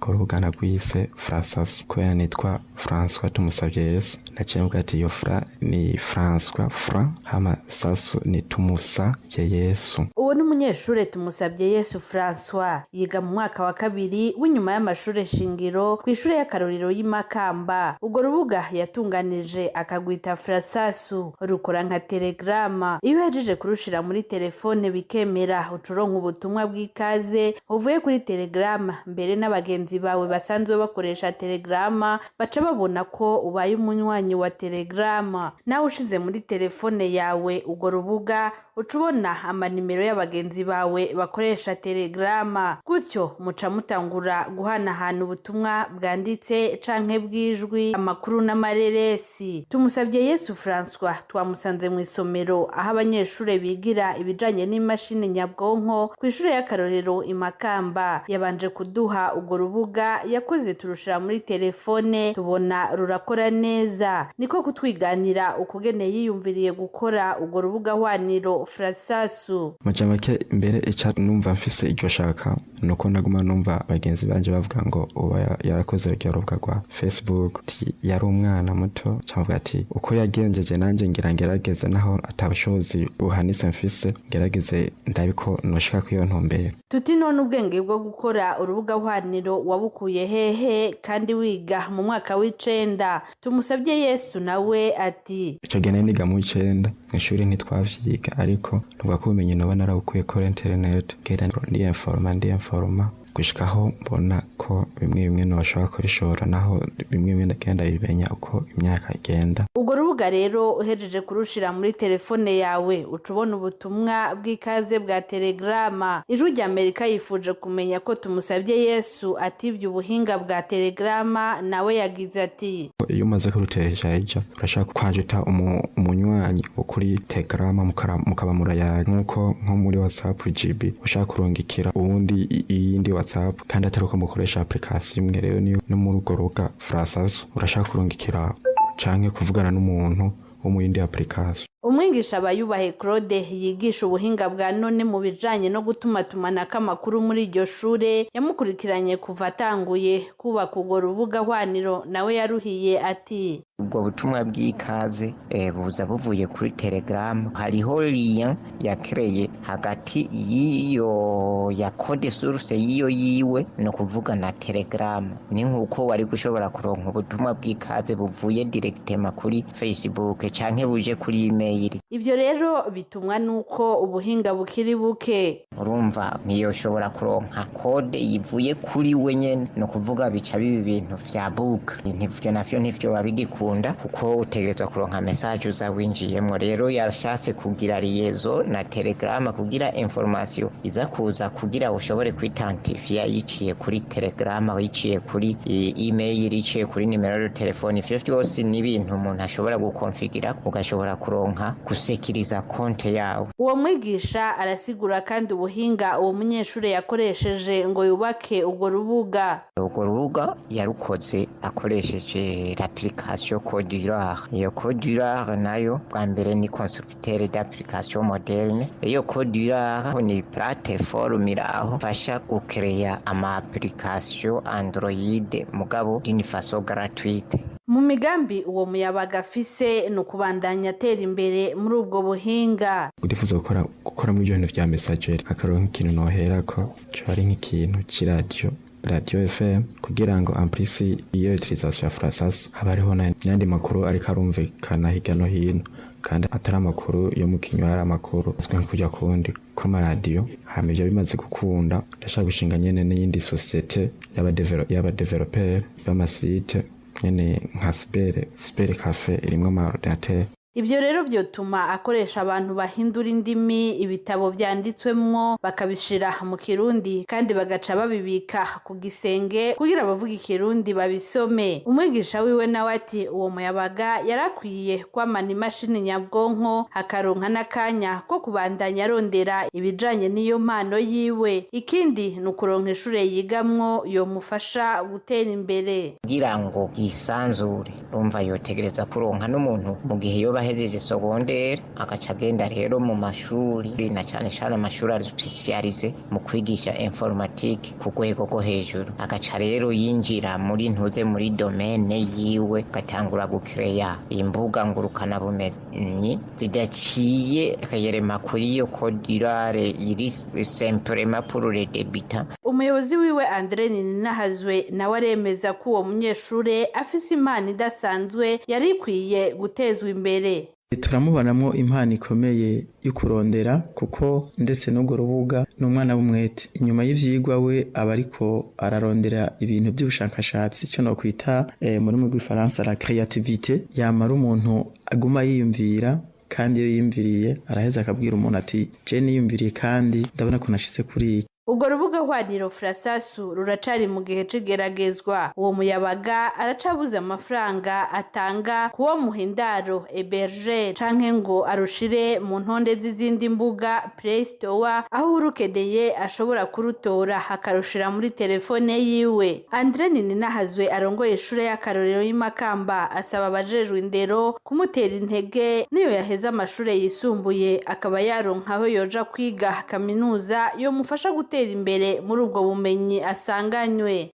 ko urubuga nagwise Frasasu kubera nitwa François tumusavye Yesu naciye mvuga ati iyo fra ni François Fra hama Sasu ni tumusavye Yesu. Uwo ni umunyeshure tumusavye Yesu François yiga mu mwaka wa kabiri w'inyuma y'amashure shingiro kw'ishure y'akarorero y'Imakamba. Ubwo rubuga yatunganije akagwita Frasasu rukora nka Telegrama. Iyo yajeje kurushira muri telefone bikemera ucuronka ubutumwa bw'ikaze uvuye kuri Telegrama, mbere n'abagenzi bawe basanzwe bakoresha Telegrama baca babona ko ubaye umunywanyi wa Telegrama. Nawe ushize muri telefone yawe ubwo rubuga ucubona amanimero y'abagenzi bawe bakoresha Telegrama, gutyo muca mutangura guhanahana ubutumwa bwanditse canke bw'ijwi, amakuru n'amareresi. Tumusavye Yesu François twamusanze mu isomero aho abanyeshure bigira ibijanye n'imashini nyabwonko kw'ishure y'akarorero Imakamba. Yabanje kuduha ubwo rubuga yakoze turushira muri telefone tubona rurakora neza, niko kutwiganira ukugene yiyumviriye gukora ubwo rubugahwaniro Frasasu. Majamake mbere ica numva mfise iryo shaka nuko naguma numva bagenzi banje bavuga ngo uba yarakoze uryo rubuga rwa Facebook, yari umwana muto cyangwa ati uko yagenjeje nanje ngerageze naho atabushobozi buhanitse mfise ngerageze ndabiko noshaka kwiyo ntumbere. Tuti none ubwenge bwo gukora urubugahwaniro wabukuye hehe kandi wiga mu mwaka w'icenda? Tumusavye Yesu nawe ati ico gene niga mu icenda mw'ishuri ntitwavyiga ariko nubwo ko ubumenyi noba narabukuye kuri internet genda ndi informa gushikaho mbona ko bimwe noshaka kurishora naho bimwe ndagenda bimenya uko imyaka igenda. Ubwo rubuga rero uhejeje kurushira muri telefone yawe ucubona ubutumwa bw'ikaze bwa Telegrama. Ijwi ry'Amerika yifuje kumenya ko tumusavye Yesu ativye ubuhinga bwa Telegrama, nawe yagize ati iyo umaze kurutesha ija urashaka kwanjuta umunywanyi wo kuri Telegrama mukaba murayaga nkuko nko muri WhatsApp GB ushaka kurungikira uwundi iyindi WhatsApp kandi ataruko mukoresha application imwe. Rero niyo no muri urwo rubuga Frasasu urashaka kurungikira canke kuvugana n'umuntu wo mu yindi application. Umwigisha Abayubahe Claude yigisha ubuhinga bwa none mu bijanye no gutumatumanako amakuru muri iryo shure yamukurikiranye kuva atanguye kubaka urwo rubugahwaniro, nawe yaruhiye ati ubwo butumwa bw'ikaze buza buvuye kuri Telegram. Hariho lien yakreye hagati y'iyo ya code source y'iyo yiwe no kuvuga na Telegram. Ni nkuko wari gushobora kuronka ubutumwa bw'ikaze buvuye directement kuri Facebook canke buje kuri email. Ivyo rero bitumwa nuko ubuhinga bukiri buke. Urumva niyo shobora kuronka code yivuye kuri we nyene no kuvuga bica bibi bintu vya book. Ntivyo navyo ntivyo babigikunda kuko utegerezwa kuronka message uzawinjiyemo. Rero yashatse kugira liaison na Telegram kugira information iza kuza kugira ushobore kwitantifia yiciye kuri Telegram, yiciye kuri email, yiciye kuri nimero ya telefone. Ivyo vyose ni ibintu umuntu ashobora gukonfigira ugashobora kuronka gusekiriza konte yawe. Uwo mwigisha arasigura kandi ubuhinga uwo munyeshure yakoresheje ngo yubake ubwo rubuga. Ubwo rubuga yarukoze akoresheje l'application Codurare. Iyo Codurare nayo bwa mbere ni constructeur d'application moderne. Iyo Codurare ni plateforme iraho fasha gucreya ama application Android mugabo d'une façon gratuite. Mu migambi uwo muyabaga afise no kubandanya atera imbere muri ubwo buhinga. Ndifuza gukora muri ibintu vya messager akaronka ikintu noherako cari nk'ikintu c'iradio Radio FM kugira ngo amplisi iyo utilisation ya Frasasu habariho n'andi makuru ariko arumvikana hirya no hino kandi atari amakuru yo mu kinywara, amakuru azwi kujya kundi kw'amaradiyo. Hama ivyo bimaze gukunda ndashaka gushinga nyene n'iyindi societe y'abadeveloper b'amasite nyene nka Spere Cafe irimwo amaordinateur. Ivyo rero byotuma akoresha abantu bahindura indimi, ibitabo byanditswemwo bakabishira mu Kirundi kandi bagaca babibika ku gisenge kugira abavuga Ikirundi babisome. Umwigisha wiwe nawe ati uwo muyabaga yarakwiye kwamana imashini nyabwonko akaronka n'akanya ko kubandanya arondera ibijanye n'iyo mpano yiwe. Ikindi nukuronka ishure yigamwo yo mufasha gutera imbere. Kugira ngo yisanzure urumva yotegereza kuronka n'umuntu mu gihe yo y'abahejeje segondere agaca agenda rero mu mashuri na cyane cyane amashuri ari spesialize mu kwigisha informatique ku rwego rwo hejuru agaca rero yinjira muri ntuze muri domaine yiwe gatangura gucreya imbuga ngurukana bumenyi zidaciye akayerema kuri iyo codirare iri simplement pour les débutants. Umuyobozi wiwe Andre Ninahazwe nawe aremeza ko uwo munyeshure afise impano idasanzwe yari ikwiye gutezwa imbere. Turamubonamwo impano ikomeye yo kurondera kuko ndetse n'ubwo rubuga n'umwana w'umwete inyuma y'ivyigwa we aba ariko ararondera ibintu by'ubushakashatsi cyo no kwita muri mu Gifaransa la créativité yamara umuntu aguma yiyumvira kandi iyo yimviriye araheza akabwira umuntu ati je niyumviriye kandi ndabona ko nashitse kuri Urwo rubugahwaniro Frasasu ruracari mu gihe cigeragezwa uwo muyabaga aracabuze amafaranga atanga kuwo muhindaro héberger canke ngo arushire mu ntonde z'izindi mbuga Play Store aho urukedeye ashobora kurutora akarushira muri telefone yiwe. Andre Ninahazwe arongoye ishure y'akarorero y'Imakamba asaba abajejwe indero kumutera intege niyo yaheza amashure yisumbuye akaba yaronkaho yoja kwiga kaminuza yo mufasha gutera imbere muri ubwo bumenyi asanganywe.